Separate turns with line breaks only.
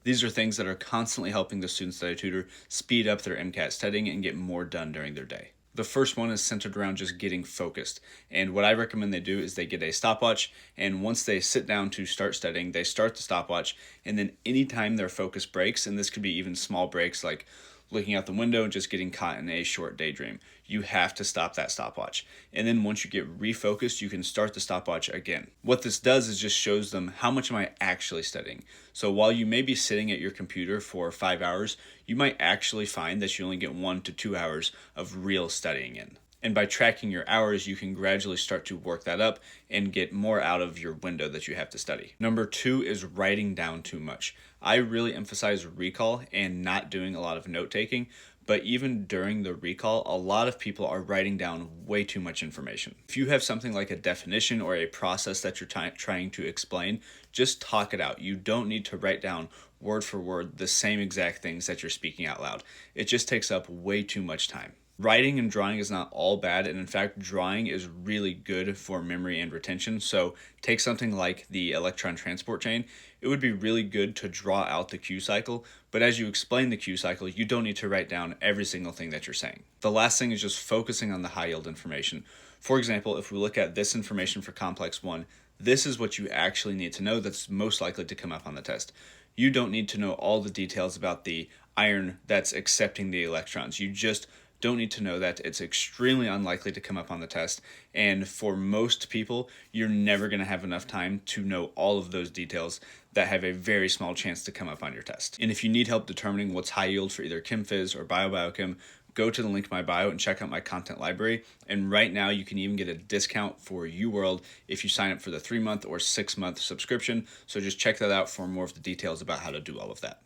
These are things that are constantly helping the student study tutor speed up their MCAT studying and get more done during their day. The first one is centered around just getting focused. And what I recommend they do is they get a stopwatch, and once they sit down to start studying, they start the stopwatch, and then anytime their focus breaks, and this could be even small breaks like looking out the window and just getting caught in a short daydream, you have to stop that stopwatch. And then once you get refocused, you can start the stopwatch again. What this does is just shows them how much am I actually studying. So while you may be sitting at your computer for 5 hours, you might actually find that you only get 1 to 2 hours of real studying in. And by tracking your hours, you can gradually start to work that up and get more out of your window that you have to study. Number 2 is writing down too much. I really emphasize recall and not doing a lot of note taking, but even during the recall, a lot of people are writing down way too much information. If you have something like a definition or a process that you're trying to explain, just talk it out. You don't need to write down word for word the same exact things that you're speaking out loud. It just takes up way too much time. Writing and drawing is not all bad, and in fact, drawing is really good for memory and retention. So take something like the electron transport chain. It would be really good to draw out the Q cycle, but as you explain the Q cycle, you don't need to write down every single thing that you're saying. The last thing is just focusing on the high yield information. For example, if we look at this information for complex 1, this is what you actually need to know that's most likely to come up on the test. You don't need to know all the details about the iron that's accepting the electrons. You just don't need to know that. It's extremely unlikely to come up on the test, and for most people, you're never going to have enough time to know all of those details that have a very small chance to come up on your test. And if you need help determining what's high yield for either ChemPhys or BioBiochem, go to the link in my bio and check out my content library. And right now, you can even get a discount for UWorld if you sign up for the 3-month or 6-month subscription. So just check that out for more of the details about how to do all of that.